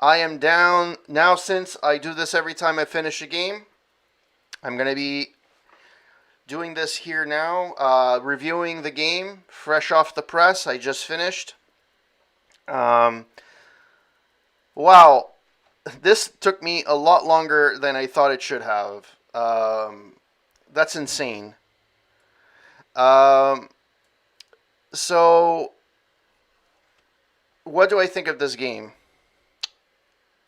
I am down now since I do this every time I finish a game. I'm going to be doing this here now, reviewing the game fresh off the press. I just finished. Um, wow, this took me a lot longer than I thought it should have. That's insane. Um, so, what do I think of this game?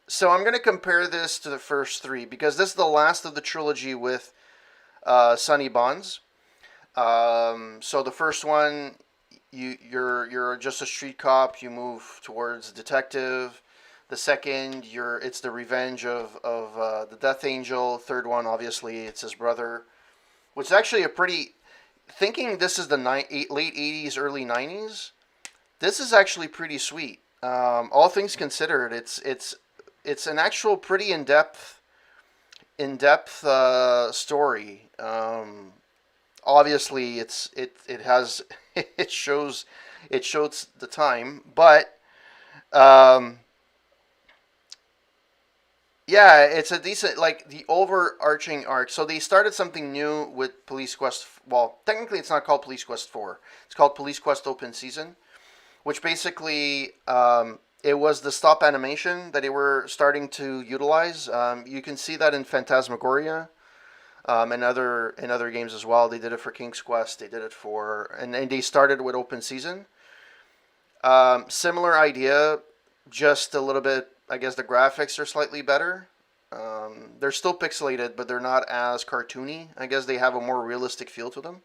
So, I'm going to compare this to the first three because this is the last of the trilogy with Sonny Bonds. So the first one, you're just a street cop. You move towards detective. The second, it's the revenge of the Death Angel. Third one, obviously, it's his brother, which is actually a pretty. Thinking this is the late '80s, early '90s. This is actually pretty sweet. All things considered, it's an actual pretty in depth story. Obviously it has it shows the time, but um, yeah, it's a decent, like, the overarching arc. So they started something new with Police Quest. Well, technically it's not called Police Quest 4. It's called Police Quest Open Season, which basically it was the stop animation that they were starting to utilize. You can see that in Phantasmagoria, and other games as well. They did it for King's Quest. They did it for, and they started with Open Season. Similar idea, just a little bit. I guess the graphics are slightly better. They're still pixelated, but they're not as cartoony. I guess they have a more realistic feel to them.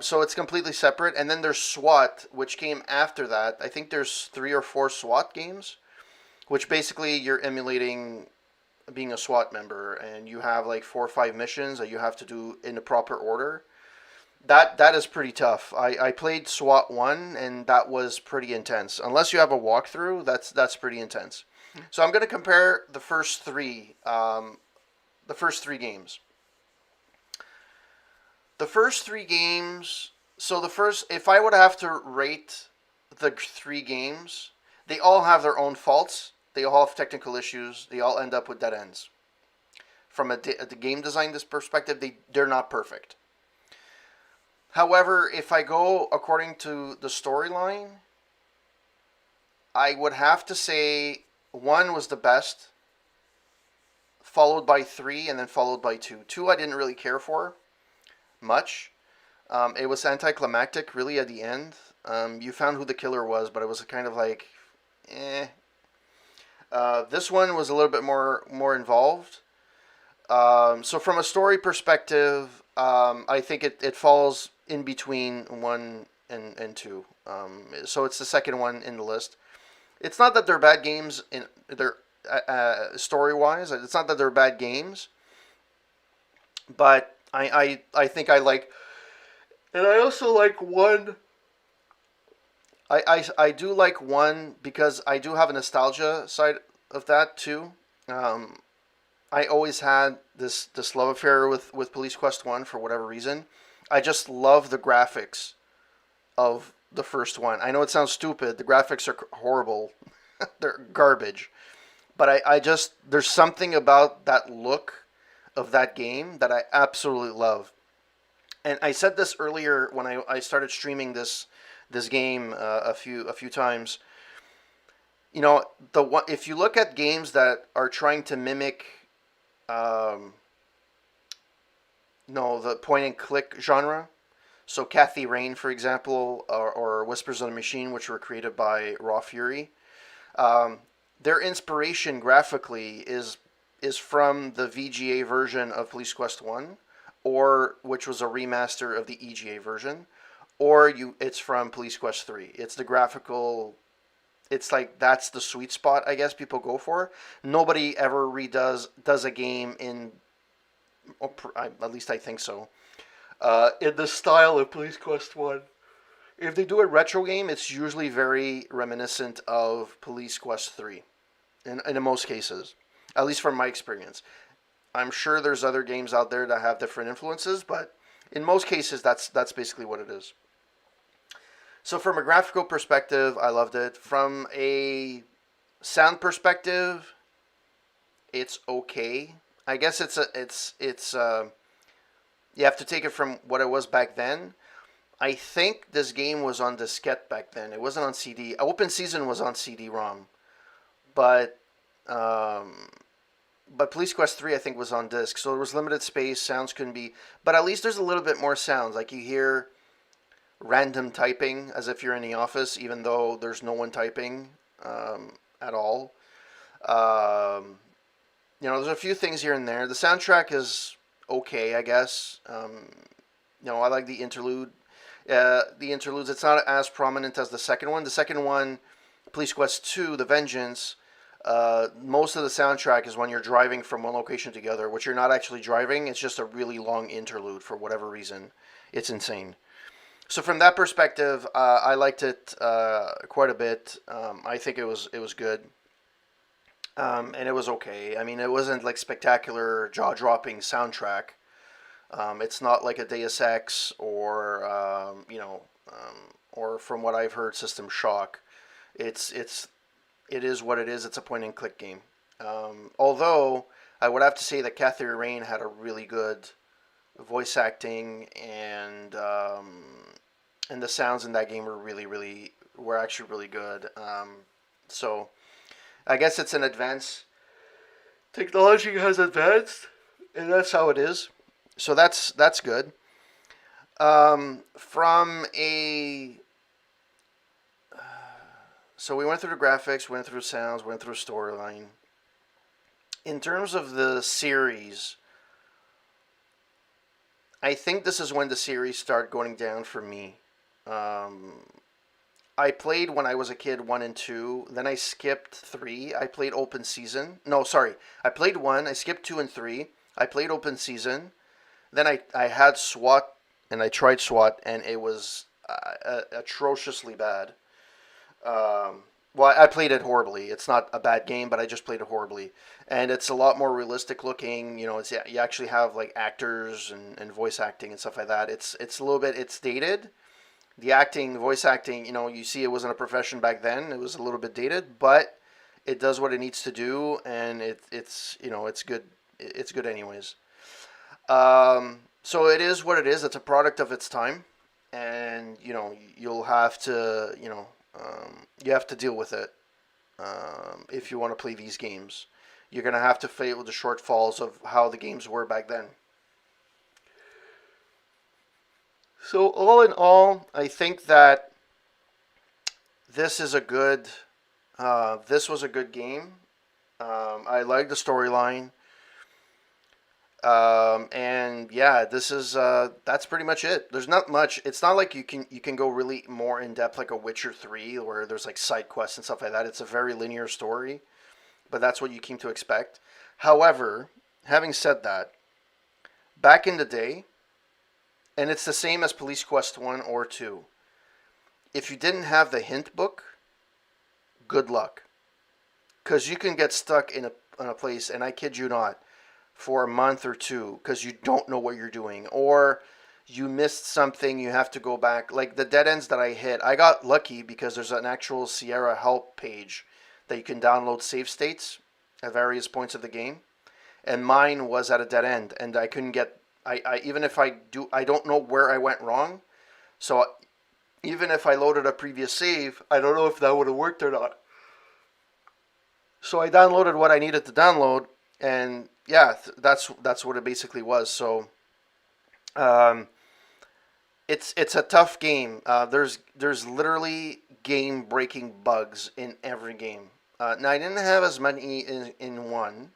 So it's completely separate. And then there's SWAT, which came after that. I think there's 3 or 4 SWAT games, which basically you're emulating being a SWAT member, and you have like 4 or 5 missions that you have to do in the proper order. That is pretty tough. I played SWAT 1, and that was pretty intense. Unless you have a walkthrough, that's pretty intense. So I'm going to compare the first three games. The first three games. So the first, if I would have to rate the three games, they all have their own faults. They all have technical issues. They all end up with dead ends. From the game design this perspective, they're not perfect. However, if I go according to the storyline, I would have to say one was the best, followed by three, and then followed by two. Two I didn't really care for much. It was anticlimactic, really, at the end. You found who the killer was, but it was kind of like, eh. This one was a little bit more involved. So from a story perspective, I think it falls in between one and two. So it's the second one in the list. It's not that they're bad games in they're story wise. It's not that they're bad games, but I think I like, and I also like one. I do like one because I do have a nostalgia side of that too. Um, I always had this love affair with Police Quest 1 for whatever reason. I just love the graphics of the first one. I know it sounds stupid. The graphics are horrible. They're garbage. But I just, there's something about that look of that game that I absolutely love. And I said this earlier when I started streaming this game a few times. You know, the one, if you look at games that are trying to mimic um, no, the point and click genre. So Kathy Rain, for example, or Whispers of the Machine, which were created by Raw Fury. Um, their inspiration graphically is from the VGA version of Police Quest 1, or which was a remaster of the EGA version, or it's from Police Quest 3. It's the graphical, it's like that's the sweet spot I guess people go for. Nobody ever does a game in, at least I think so, in the style of Police Quest 1. If they do a retro game, it's usually very reminiscent of Police Quest 3, in most cases, at least from my experience. I'm sure there's other games out there that have different influences, but in most cases, that's basically what it is. So from a graphical perspective, I loved it. From a Sound perspective, it's okay. I guess it's you have to take it from what it was back then. I think this game was on diskette back then. It wasn't on CD. Open Season was on CD-ROM, but um, Police Quest 3 I think was on disc. So there was limited space. Sounds couldn't be, but at least there's a little bit more sounds. Like you hear random typing as if you're in the office, even though there's no one typing at all. Um, there's a few things here and there. The soundtrack is okay, I guess. I like the interlude. The interludes, it's not as prominent as the second one. The second one, Police Quest 2, The Vengeance, most of the soundtrack is when you're driving from one location to the other, which you're not actually driving. It's just a really long interlude for whatever reason. It's insane. So from that perspective, I liked it quite a bit. I think it was good, and it was okay. I mean, it wasn't like spectacular, jaw-dropping soundtrack. It's not like a Deus Ex or from what I've heard, System Shock. It is what it is. It's a point-and-click game. Although I would have to say that Kathy Rain had a really good voice acting, and the sounds in that game were actually really good. So I guess it's an advance. Technology has advanced, and that's how it is. So that's good. From a So we went through the graphics, went through sounds, went through storyline. In terms of the series, I think this is when the series started going down for me. Um, I played when I was a kid 1 and 2. Then I skipped 3. I played open season. No, sorry. I played 1. I skipped 2 and 3. I played open season. Then I had SWAT, and I tried SWAT, and it was atrociously bad. Well, I played it horribly. It's not a bad game, but I just played it horribly. And it's a lot more realistic looking. You actually have like actors and voice acting and stuff like that. It's a little bit, it's dated. The acting, voice acting, you see it wasn't a profession back then. It was a little bit dated, but it does what it needs to do, and it's good. It's good anyways. So it is what it is. It's a product of its time, and you'll have to you have to deal with it if you want to play these games. You're gonna have to fight with the shortfalls of how the games were back then. So all in all, I think that this is a good. This was a good game. I like the storyline. And yeah, this is that's pretty much it. There's not much. It's not like you can go really more in depth like a Witcher 3 where there's like side quests and stuff like that. It's a very linear story, but that's what you came to expect. However, having said that, back in the day, and it's the same as Police Quest 1 or 2. If you didn't have the hint book, good luck, cuz you can get stuck in a place, and I kid you not, for a month or two because you don't know what you're doing, or you missed something, you have to go back. Like the dead ends that I hit, I got lucky because there's an actual Sierra help page that you can download save states at various points of the game, and mine was at a dead end, and I couldn't get. I even if I don't know where I went wrong, so even if I loaded a previous save, I don't know if that would have worked or not. So I downloaded what I needed to download, and yeah, that's what it basically was. So um, it's a tough game. There's literally game breaking bugs in every game. Now I didn't have as many in one.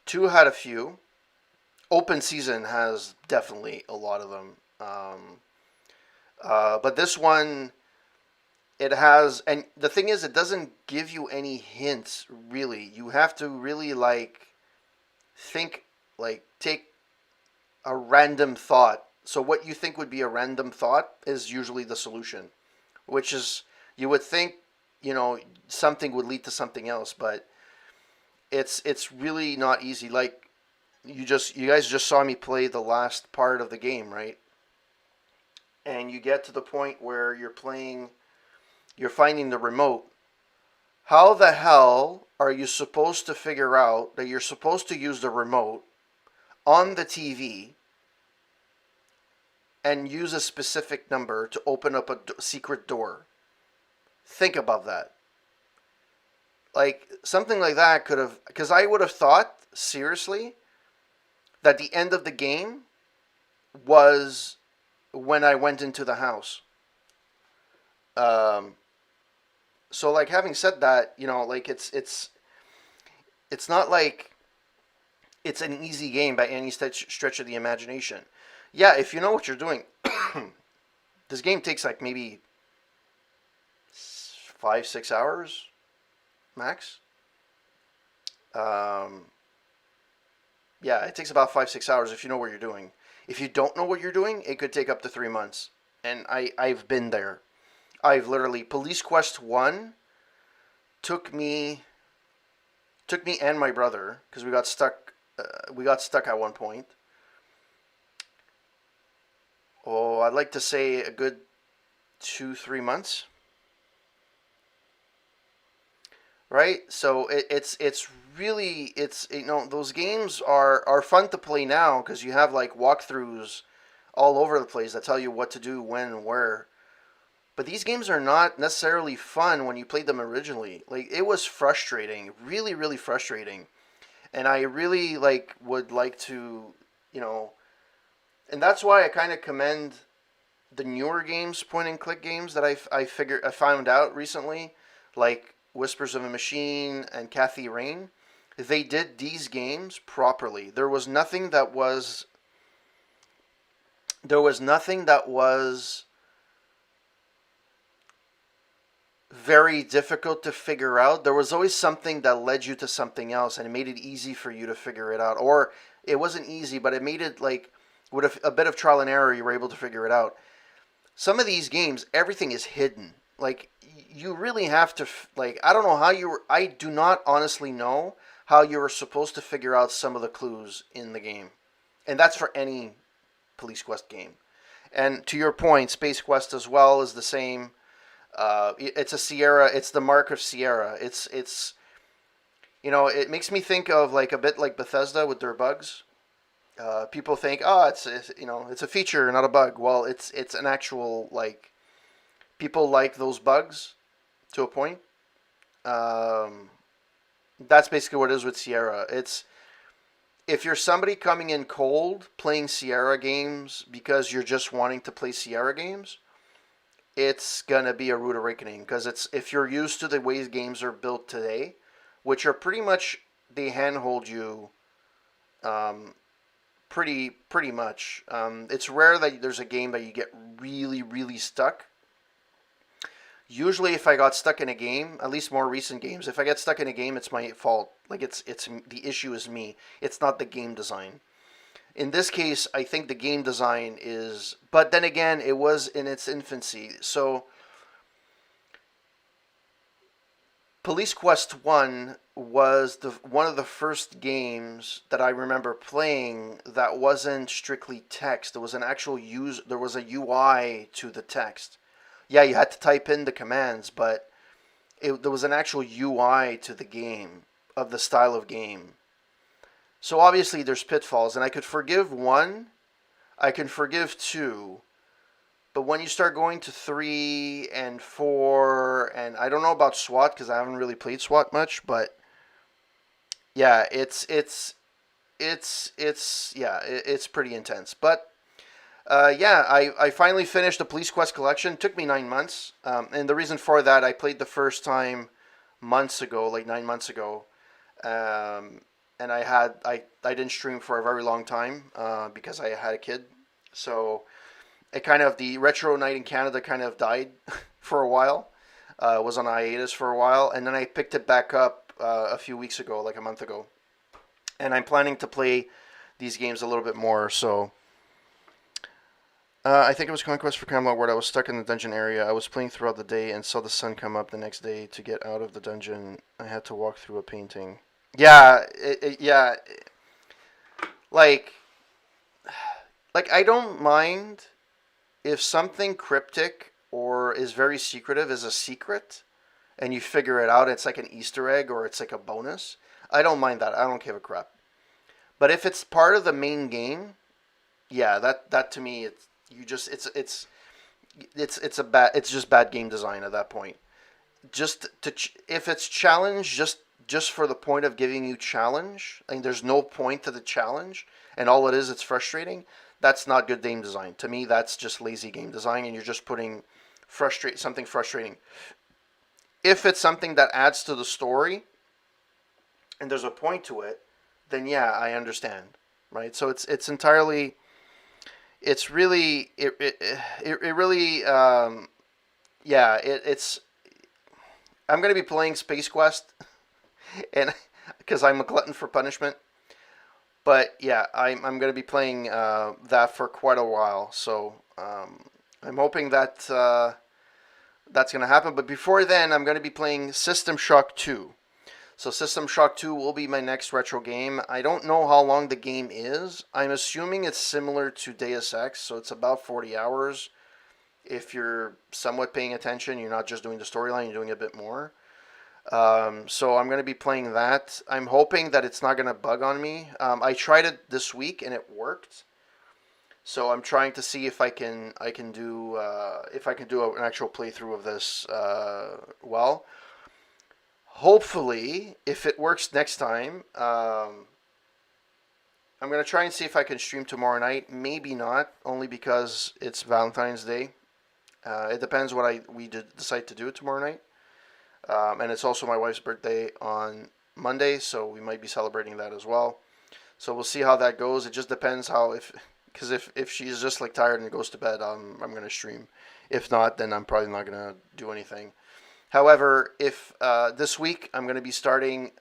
Two had a few. Open season has definitely a lot of them. But this one, it has, and the thing is, it doesn't give you any hints really. You have to really like think, like take a random thought. So what you think would be a random thought is usually the solution, which is you would think, something would lead to something else, but it's really not easy. Like you guys just saw me play the last part of the game, right? And you get to the point where you're finding the remote, How the hell are you supposed to figure out that you're supposed to use the remote on the TV and use a specific number to open up a secret door? Think about that. Like something like that could have, because I would have thought seriously that the end of the game was when I went into the house. Um, so like having said that, like it's not like it's an easy game by any stretch of the imagination. Yeah, if you know what you're doing, this game takes like maybe 5 6 hours max. Um, yeah, it takes about 5 6 hours if you know what you're doing. If you don't know what you're doing, it could take up to 3 months. And I've been there. I've literally Police Quest One took me took me and my brother because we got stuck. We got stuck at one point. Oh, I'd like to say a good 2 3 months, right? So it's really it's those games are fun to play now because you have like walkthroughs all over the place that tell you what to do when and where. But these games are not necessarily fun when you played them originally. Like it was frustrating, really, really frustrating. And I really would like to, you know, and that's why I kind of commend the newer games, point and click games that I found out recently, like Whispers of a Machine and Kathy Rain. They did these games properly. There was nothing that was very difficult to figure out. There was always something that led you to something else, and it made it easy for you to figure it out. Or it wasn't easy, but it made it like with a bit of trial and error, you were able to figure it out. Some of these games, everything is hidden. Like you really have to like. I don't know how you were. I do not honestly know how you were supposed to figure out some of the clues in the game, and that's for any Police Quest game. And to your point, Space Quest as well is the same. It's a Sierra. It's the mark of Sierra. It makes me think of like a bit like Bethesda with their bugs. People think, oh, it's a feature, not a bug. Well, it's an actual like people like those bugs to a point. Um, that's basically what it is with Sierra. It's if you're somebody coming in cold playing Sierra games because you're just wanting to play Sierra games, it's gonna be a rude awakening because it's if you're used to the ways games are built today, which are pretty much they handhold you, um, pretty much. It's rare that there's a game that you get really really stuck. Usually, if I got stuck in a game, at least more recent games, if I get stuck in a game, it's my fault. Like it's the issue is me. It's not the game design. In this case, I think the game design is, but then again, it was in its infancy. So, Police Quest One was the one of the first games that I remember playing that wasn't strictly text. There was an actual use. There was a UI to the text. Yeah, you had to type in the commands, but there was an actual UI to the game of the style of game. So obviously there's pitfalls, and I could forgive one, I can forgive two, but when you start going to 3 and 4, and I don't know about SWAT because I haven't really played SWAT much, but yeah, it's pretty intense. But yeah, I finally finished the Police Quest collection. It took me 9 months, and the reason for that, I played the first time months ago, like 9 months ago. Um, and I didn't stream for a very long time because I had a kid. So it kind of the retro night in Canada kind of died for a while. Was on hiatus for a while, and then I picked it back up a few weeks ago, like a month ago. And I'm planning to play these games a little bit more. So I think it was Conquest for Camelot where I was stuck in the dungeon area. I was playing throughout the day and saw the sun come up the next day. To get out of the dungeon, I had to walk through a painting. Yeah, yeah, like I don't mind if something cryptic or is very secretive is a secret, and you figure it out, it's like an Easter egg or it's like a bonus. I don't mind that. I don't give a crap. But if it's part of the main game, yeah, that to me, it's you just it's a bad it's just bad game design at that point. Just to if it's challenge just for the point of giving you challenge, like there's no point to the challenge, and all it is it's frustrating. That's not good game design. To me, that's just lazy game design, and you're just putting frustrate something frustrating. If it's something that adds to the story and there's a point to it, then yeah, I understand, right? So it's entirely it's really it really yeah it's I'm gonna be playing Space Quest and because I'm a glutton for punishment. But yeah, I'm gonna be playing that for quite a while. So I'm hoping that that's gonna happen. But before then, I'm gonna be playing System Shock 2. So System Shock 2 will be my next retro game. I don't know how long the game is. I'm assuming it's similar to Deus Ex, so it's about 40 hours. If you're somewhat paying attention, you're not just doing the storyline, you're doing a bit more. So I'm going to be playing that. I'm hoping that it's not going to bug on me. I tried it this week and it worked. So I'm trying to see if I can do if I can do an actual playthrough of this well. Hopefully, if it works next time, I'm going to try and see if I can stream tomorrow night. Maybe not, only because it's Valentine's Day. It depends what we decide to do tomorrow night. And it's also my wife's birthday on Monday, so we might be celebrating that as well. So we'll see how that goes. It just depends how because if she's just like tired and goes to bed, I'm gonna stream. If not, then I'm probably not gonna do anything. However, if this week I'm gonna be starting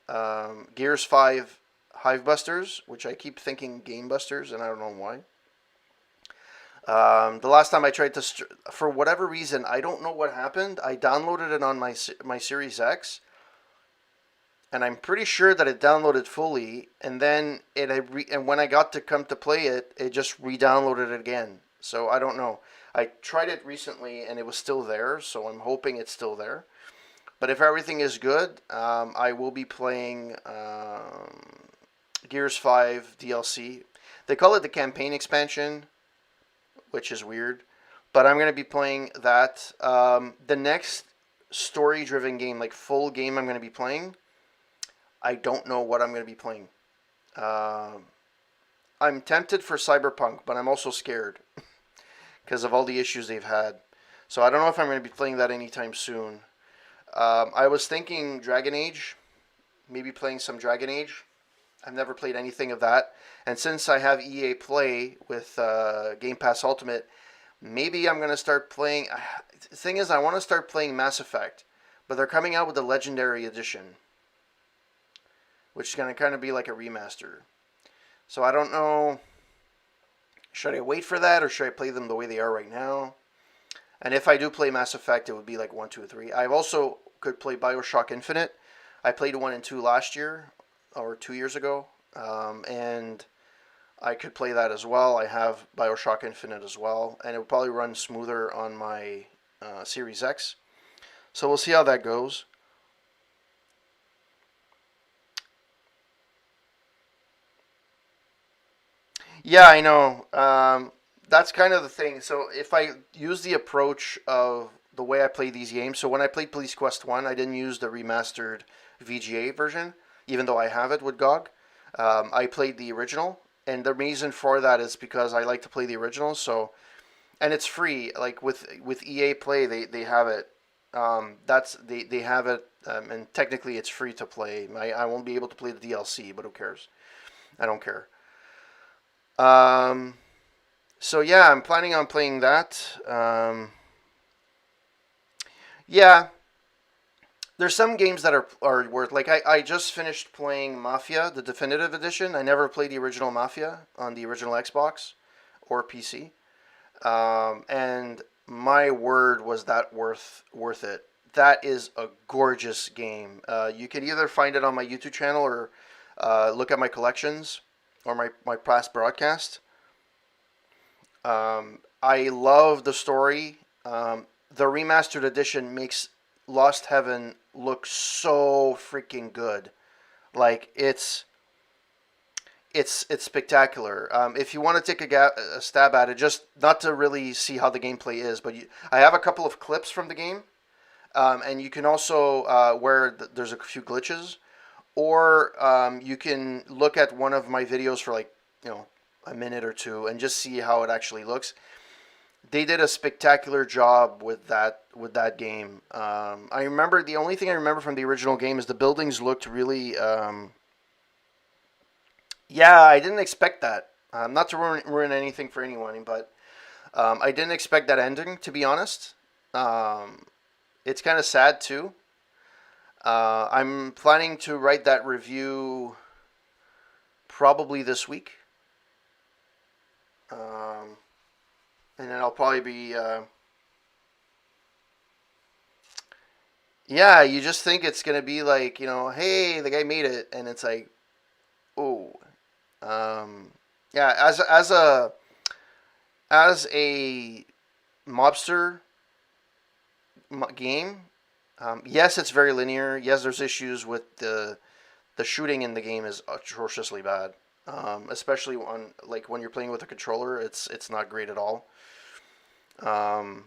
Gears 5 Hive Busters, which I keep thinking Game Busters, and I don't know why. The last time I tried to, for whatever reason, I don't know what happened. I downloaded it on my Series X, and I'm pretty sure that it downloaded fully. And then and when I got to come to play it, it just re-downloaded it again. So I don't know. I tried it recently, and it was still there. So I'm hoping it's still there. But if everything is good, I will be playing Gears 5 DLC. They call it the campaign expansion, which is weird. But I'm going to be playing that. The next story-driven game, like full game I'm going to be playing, I don't know what I'm going to be playing. I'm tempted for Cyberpunk, but I'm also scared because of all the issues they've had. So I don't know if I'm going to be playing that anytime soon. I was thinking Dragon Age, maybe playing some Dragon Age. I've never played anything of that. And since I have EA Play with Game Pass Ultimate, maybe I'm going to start playing. The thing is, I want to start playing Mass Effect, but they're coming out with the Legendary Edition, which is going to kind of be like a remaster. So I don't know. Should I wait for that, or should I play them the way they are right now? And if I do play Mass Effect, it would be like 1, 2, 3. I also could play Bioshock Infinite. I played 1 and 2 last year, or 2 years ago, and I could play that as well. I have Bioshock Infinite as well, and it would probably run smoother on my Series X. So we'll see how that goes. Yeah, I know. That's kind of the thing. So if I use the approach of the way I play these games, so when I played Police Quest 1, I didn't use the remastered VGA version, even though I have it with GOG. I played the original, and the reason for that is because I like to play the original. So, and it's free. Like with EA Play, they have it. They have it, and technically it's free to play. I won't be able to play the DLC, but who cares? I don't care. Um, so yeah, I'm planning on playing that. Yeah, there's some games that are worth like I just finished playing Mafia, the definitive edition. I never played the original Mafia on the original Xbox or PC. And my word was that worth it. That is a gorgeous game. You can either find it on my YouTube channel or look at my collections or my past broadcast. I love the story. The remastered edition makes Lost Heaven look so freaking good. Like it's spectacular. If you want to take a stab at it, just not to really see how the gameplay is, but I have a couple of clips from the game, and you can also where there's a few glitches, or you can look at one of my videos for like a minute or two and just see how it actually looks. They did a spectacular job with that game. I remember the only thing I remember from the original game is the buildings looked really. Yeah, I didn't expect that. Not to ruin anything for anyone, but I didn't expect that ending. To be honest, um, it's kind of sad too. I'm planning to write that review probably this week, um, and then I'll probably be. Yeah, you just think it's gonna be like hey, the guy made it, and it's like, oh, um, yeah. As a mobster game, yes, it's very linear. Yes, there's issues with the shooting in the game is atrociously bad. Especially on like when you're playing with a controller, it's not great at all. Um,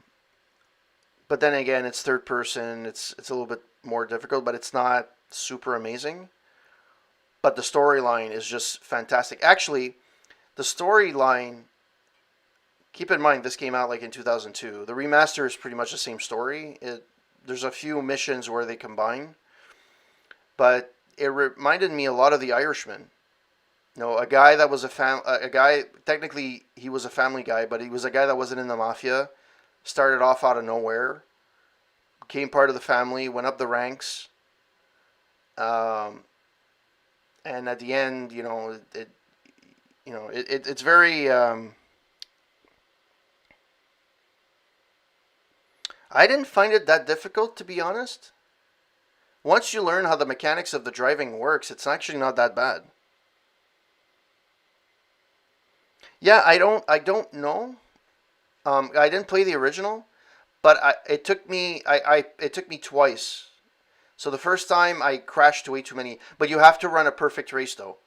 but then again, it's third person. It's a little bit more difficult, but it's not super amazing. But the storyline is just fantastic. Actually, the storyline. Keep in mind, this came out like in 2002. The remaster is pretty much the same story. There's a few missions where they combine, but it reminded me a lot of The Irishman. A guy that was a guy. Technically, he was a family guy, but he was a guy that wasn't in the mafia. Started off out of nowhere, became part of the family, went up the ranks, um, and at the end, it's very. I didn't find it that difficult, to be honest. Once you learn how the mechanics of the driving works, it's actually not that bad. Yeah, I don't know. I didn't play the original, but it took me twice. So the first time I crashed way too many, but you have to run a perfect race though.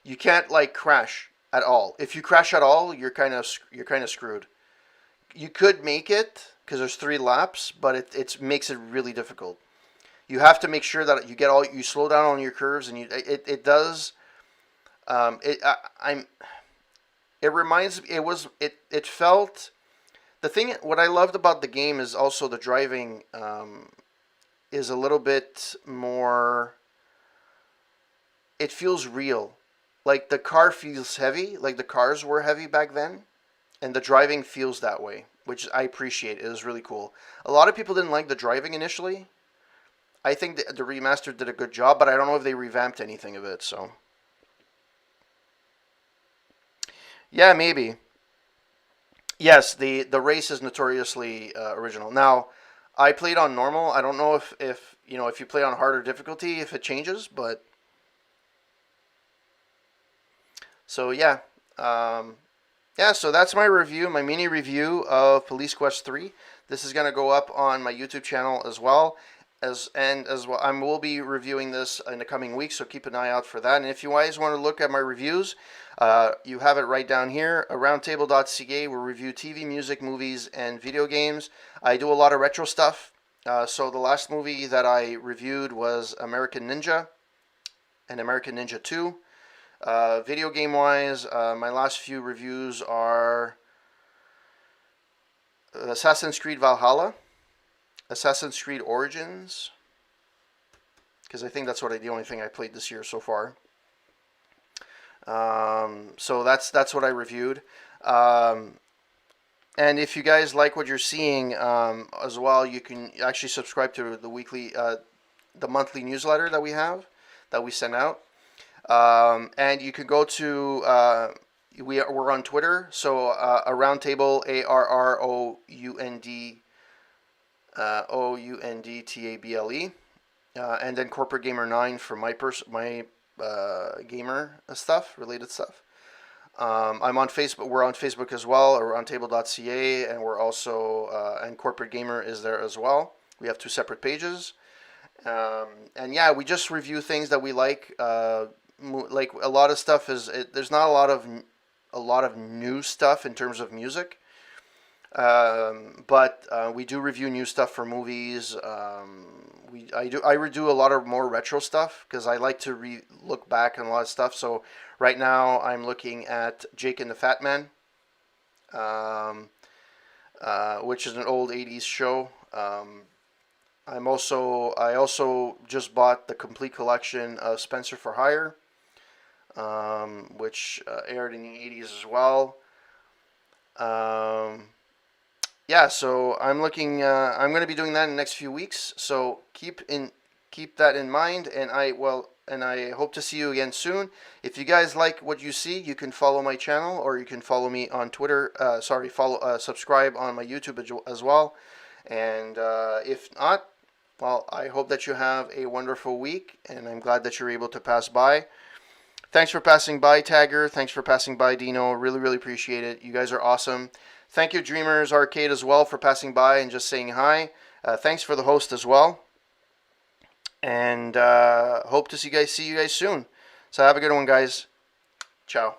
You can't like crash at all. If you crash at all, you're kind of screwed. You could make it because there's 3 laps, but it makes it really difficult. You have to make sure that you slow down on your curves, and it does. I'm it reminds it felt the thing. What I loved about the game is also the driving is a little bit more. It feels real, like the car feels heavy, like the cars were heavy back then, and the driving feels that way, which I appreciate. It was really cool. A lot of people didn't like the driving initially. I think the remaster did a good job, but I don't know if they revamped anything of it. So yeah, maybe. Yes, the race is notoriously original. Now, I played on normal. I don't know if if you play on harder difficulty if it changes, but so yeah. Um, yeah, so that's my review, my mini review of Police Quest 3. This is going to go up on my YouTube channel as well. As well, I will be reviewing this in the coming weeks, so keep an eye out for that. And if you guys want to look at my reviews, you have it right down here, roundtable.ca. We review TV, music, movies, and video games. I do a lot of retro stuff. So the last movie that I reviewed was American Ninja and American Ninja 2. Video game wise, my last few reviews are Assassin's Creed Valhalla, Assassin's Creed Origins, because I think that's the only thing I played this year so far. So that's what I reviewed. Um, and if you guys like what you're seeing as well, you can actually subscribe to the monthly newsletter that we have, that we send out. And you can go to we're on Twitter, so a roundtable ARROUND OUNDTABLE, and then Corporate Gamer 9 for my gamer stuff, related stuff. I'm on Facebook. We're on Facebook as well, or roundtable.ca, and we're also and Corporate Gamer is there as well. We have 2 separate pages. And yeah, we just review things that we like. Like a lot of stuff there's not a lot of new stuff in terms of music. But we do review new stuff for movies. I redo a lot of more retro stuff because I like to look back on a lot of stuff. So right now I'm looking at Jake and the Fat Man, um, which is an old '80s show. I also just bought the complete collection of Spencer for Hire, which aired in the '80s as well. Um, yeah, so I'm looking. I'm going to be doing that in the next few weeks. So keep that in mind, and I hope to see you again soon. If you guys like what you see, you can follow my channel, or you can follow me on Twitter. Subscribe on my YouTube as well. And if not, well, I hope that you have a wonderful week, and I'm glad that you're able to pass by. Thanks for passing by, Tagger. Thanks for passing by, Dino. Really, really appreciate it. You guys are awesome. Thank you, Dreamers Arcade, as well, for passing by and just saying hi. Thanks for the host as well. And hope to see you guys soon. So have a good one, guys. Ciao.